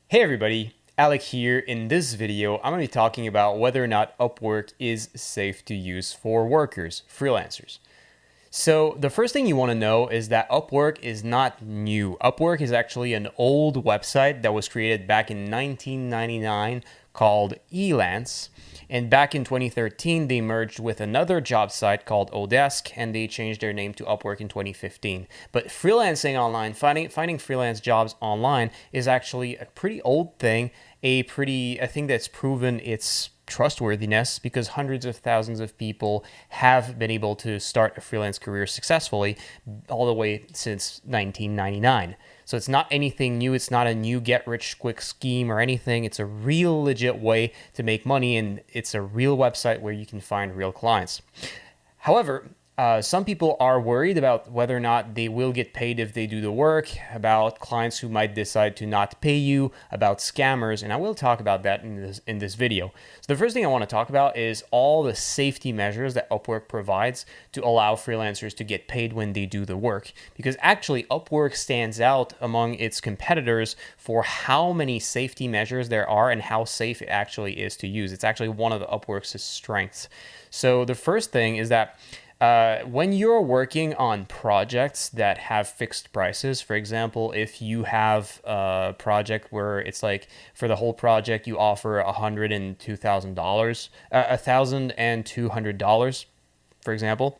Hey everybody, Alec here. In this video, I'm going to be talking about whether or not Upwork is safe to use for workers, freelancers. So the first thing you want to know is that Upwork is not new. Upwork is actually an old website that was created back in 1999 called Elance. And back in 2013, they merged with another job site called Odesk, and they changed their name to Upwork in 2015. But freelancing online, finding freelance jobs online is actually a pretty old thing, a thing that's proven its trustworthiness because hundreds of thousands of people have been able to start a freelance career successfully all the way since 1999. So it's not anything new. It's not a new get rich quick scheme or anything. It's a real legit way to make money, and it's a real website where you can find real clients. However, some people are worried about whether or not they will get paid if they do the work, about clients who might decide to not pay you, about scammers, and I will talk about that in this video. So the first thing I want to talk about is all the safety measures that Upwork provides to allow freelancers to get paid when they do the work. Because actually, Upwork stands out among its competitors for how many safety measures there are and how safe it actually is to use. It's actually one of Upwork's strengths. So the first thing is that when you're working on projects that have fixed prices, for example, if you have a project where it's like for the whole project you offer $102,000, $1,200, for example.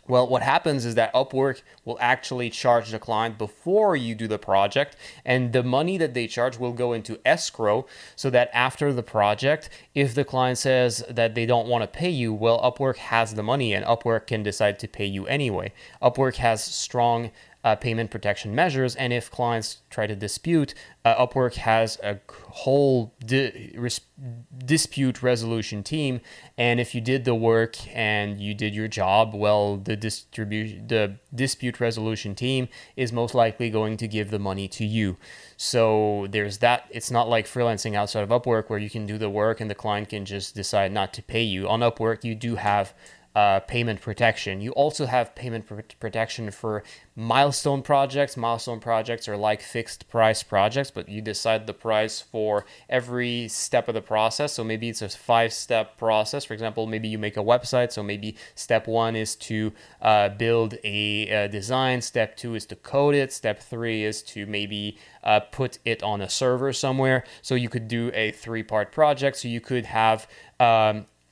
Well, what happens is that Upwork will actually charge the client before you do the project, and the money that they charge will go into escrow so that after the project, if the client says that they don't want to pay you, well, Upwork has the money and Upwork can decide to pay you anyway. Upwork has strong payment protection measures, and if clients try to dispute, Upwork has a whole dispute resolution team, and if you did the work and you did your job, well, the dispute resolution team is most likely going to give the money to you. So there's that. It's not like freelancing outside of Upwork where you can do the work and the client can just decide not to pay you. On Upwork, you do have payment protection. You also have payment protection for milestone projects. Milestone projects are like fixed price projects, but you decide the price for every step of the process. So maybe it's a 5-step process. For example, maybe you make a website. So maybe step 1 is to build a design. Step 2 is to code it. Step 3 is to maybe put it on a server somewhere. So you could do a 3-part project. So you could have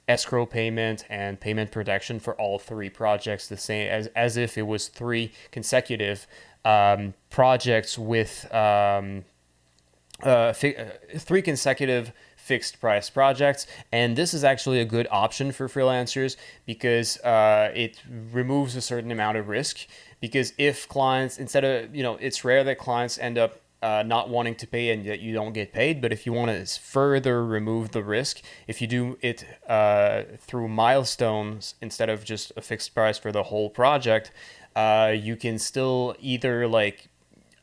escrow payment and payment protection for all 3 projects, the same as if it was 3 consecutive projects with 3 consecutive fixed price projects. And this is actually a good option for freelancers because it removes a certain amount of risk. Because if clients, instead of, it's rare that clients end up not wanting to pay and that you don't get paid. But if you want to further remove the risk, if you do it through milestones instead of just a fixed price for the whole project, you can still either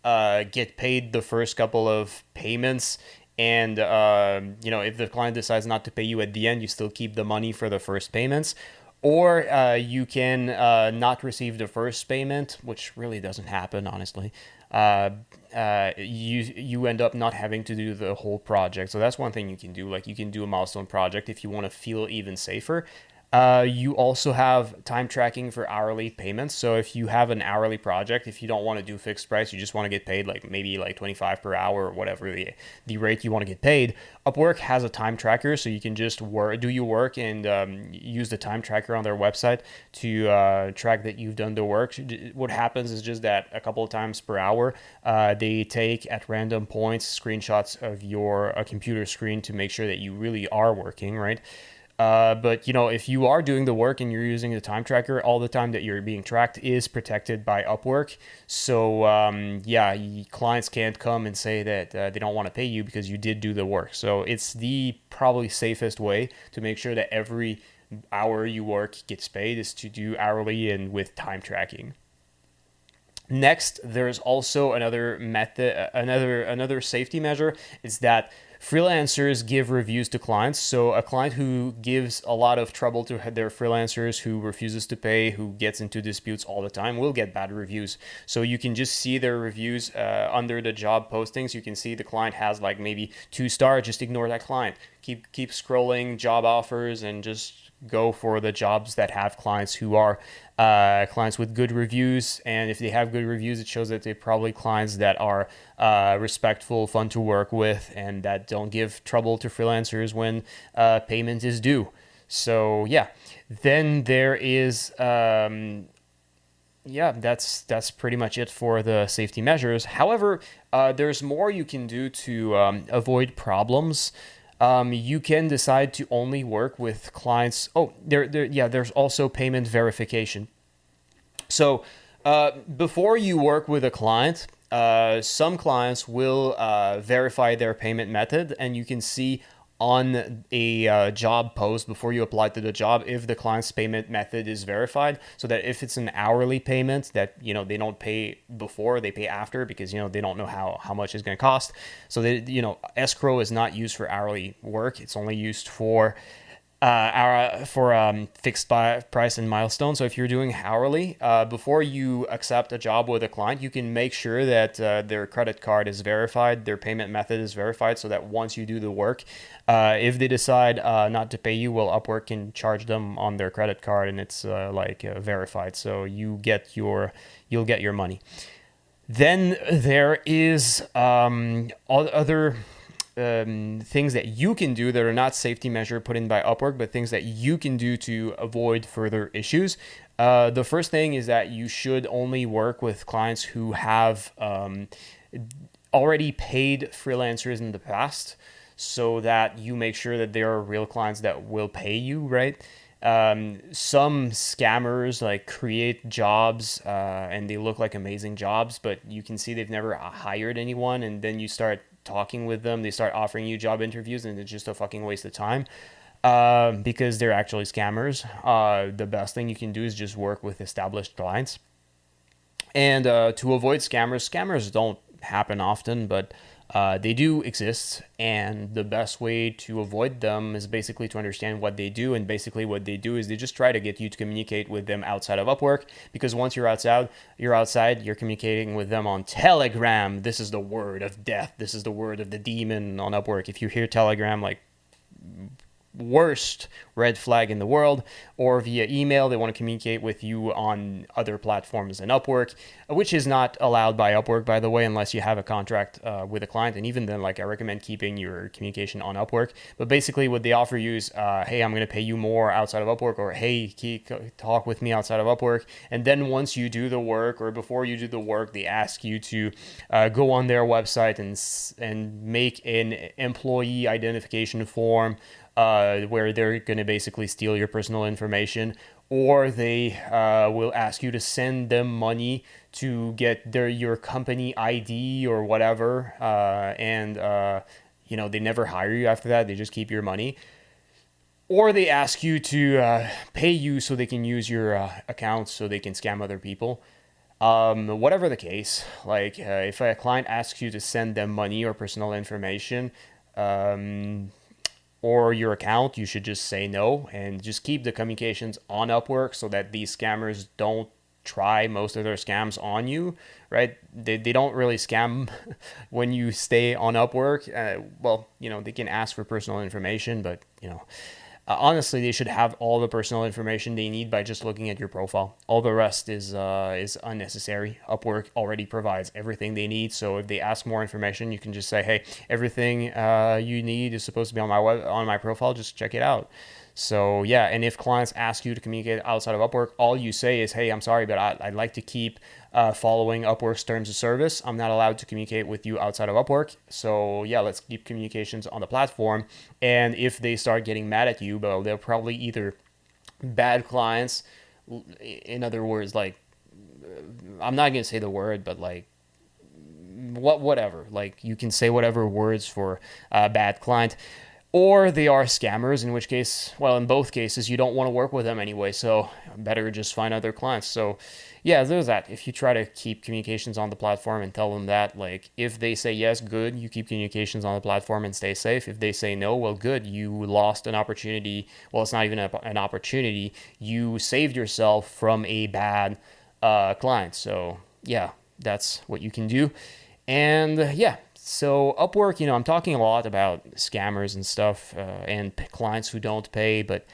get paid the first couple of payments. And, if the client decides not to pay you at the end, you still keep the money for the first payments. Or you can not receive the first payment, which really doesn't happen, honestly. You end up not having to do the whole project. So that's one thing you can do. Like, you can do a milestone project if you want to feel even safer. You also have time tracking for hourly payments. So if you have an hourly project, if you don't want to do fixed price, you just want to get paid maybe 25 per hour or whatever the rate you want to get paid, Upwork has a time tracker. So you can just do your work and use the time tracker on their website to track that you've done the work. What happens is just that a couple of times per hour, they take at random points screenshots of your computer screen to make sure that you really are working, right? But if you are doing the work and you're using the time tracker, all the time that you're being tracked is protected by Upwork. So clients can't come and say that they don't want to pay you because you did do the work. So it's the probably safest way to make sure that every hour you work gets paid is to do hourly and with time tracking. Next, there's also another method, another safety measure is that freelancers give reviews to clients. So a client who gives a lot of trouble to their freelancers, who refuses to pay, who gets into disputes all the time, will get bad reviews. So you can just see their reviews under the job postings. You can see the client has like maybe 2 star. Just ignore that client. Keep scrolling job offers and just go for the jobs that have clients who are clients with good reviews. And if they have good reviews, it shows that they're probably clients that are respectful, fun to work with, and that don't give trouble to freelancers when payment is due. So yeah, then there is yeah, that's pretty much it for the safety measures. However, there's more you can do to avoid problems. You can decide to only work with clients. Oh, yeah, there's also payment verification. So before you work with a client, some clients will verify their payment method, and you can see on a job post before you apply to the job if the client's payment method is verified, so that if it's an hourly payment that they don't pay before, they pay after, because they don't know how much it's going to cost. So they, escrow is not used for hourly work. It's only used for fixed price and milestone. So if you're doing hourly, before you accept a job with a client, you can make sure that their credit card is verified, their payment method is verified, so that once you do the work, if they decide not to pay you, well, Upwork can charge them on their credit card, and it's verified. So you'll get your money. Then there is other things that you can do that are not safety measure put in by Upwork, but things that you can do to avoid further issues. The first thing is that you should only work with clients who have already paid freelancers in the past, so that you make sure that they are real clients that will pay you, right? Some scammers like create jobs and they look like amazing jobs, but you can see they've never hired anyone, and then you start talking with them, they start offering you job interviews, and it's just a fucking waste of time because they're actually scammers. The best thing you can do is just work with established clients. And to avoid scammers don't happen often, but they do exist, and the best way to avoid them is basically to understand what they do. And basically what they do is they just try to get you to communicate with them outside of Upwork, because once you're outside, you're communicating with them on Telegram. This is the word of death. This is the word of the demon on Upwork. If you hear Telegram, like, worst red flag in the world. Or via email, they want to communicate with you on other platforms than Upwork, which is not allowed by Upwork, by the way, unless you have a contract with a client. And even then, like, I recommend keeping your communication on Upwork. But basically what they offer you is, hey, I'm going to pay you more outside of Upwork, or hey, talk with me outside of Upwork. And then once you do the work, or before you do the work, they ask you to go on their website and make an employee identification form, where they're going to basically steal your personal information, or they will ask you to send them money to get your company ID or whatever, and they never hire you after that. They just keep your money. Or they ask you to pay you so they can use your accounts so they can scam other people. Whatever the case, like if a client asks you to send them money or personal information, or your account, you should just say no and just keep the communications on Upwork, so that these scammers don't try most of their scams on you, right? They don't really scam when you stay on Upwork. Well, they can ask for personal information, but, honestly, they should have all the personal information they need by just looking at your profile. All the rest is unnecessary. Upwork already provides everything they need. So if they ask more information, you can just say, "Hey, everything you need is supposed to be on my profile. Just check it out." So yeah, and if clients ask you to communicate outside of Upwork, all you say is, "Hey, I'm sorry, but I'd like to keep following Upwork's terms of service. I'm not allowed to communicate with you outside of Upwork. So yeah, let's keep communications on the platform." And if they start getting mad at you, well, they're probably either bad clients. In other words, like, I'm not gonna say the word, but like, whatever. Like, you can say whatever words for a bad client. or they are scammers, in which case, well, in both cases, you don't want to work with them anyway, so better just find other clients. So, yeah, there's that. If you try to keep communications on the platform and tell them that, like, if they say yes, good, you keep communications on the platform and stay safe. If they say no, well, good, you lost an opportunity. Well, it's not even an opportunity. You saved yourself from a bad client. So, yeah, that's what you can do. And yeah, so Upwork, I'm talking a lot about scammers and stuff and clients who don't pay, but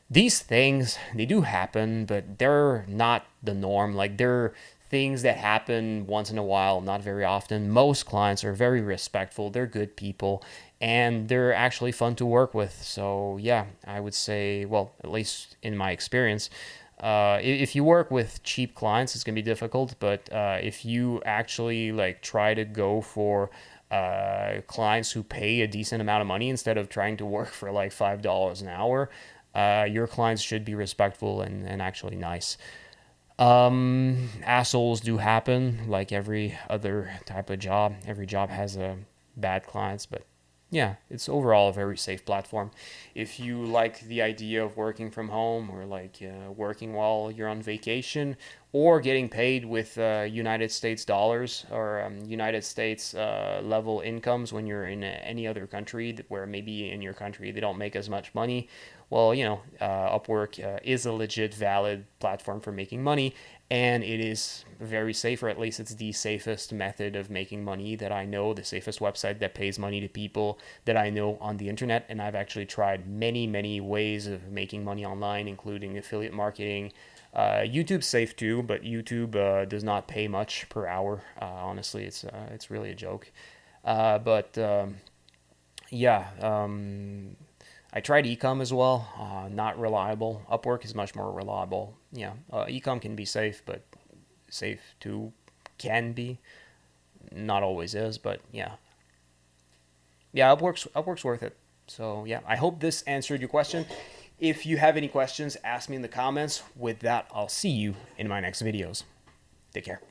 these things, they do happen, but they're not the norm. Like, they're things that happen once in a while, not very often. Most clients are very respectful, they're good people, and they're actually fun to work with. So yeah, I would say, well, at least in my experience, if you work with cheap clients, it's gonna be difficult. But if you actually like try to go for clients who pay a decent amount of money instead of trying to work for like $5 an hour, your clients should be respectful and actually nice. Assholes do happen, like every other type of job. Every job has bad clients, but yeah, it's overall a very safe platform. If you like the idea of working from home, or like working while you're on vacation, or getting paid with United States dollars, or United States level incomes when you're in any other country where maybe in your country they don't make as much money, well, Upwork is a legit, valid platform for making money, and it is very safe, or at least it's the safest method of making money that I know, the safest website that pays money to people that I know on the internet. And I've actually tried many, many ways of making money online, including affiliate marketing. YouTube's safe too, but YouTube does not pay much per hour. Honestly, it's really a joke. But yeah. I tried ecom as well. Not reliable. Upwork is much more reliable. Yeah, ecom can be safe, but safe too can be. Not always is, but yeah. Yeah, Upwork's worth it. So yeah, I hope this answered your question. If you have any questions, ask me in the comments. With that, I'll see you in my next videos. Take care.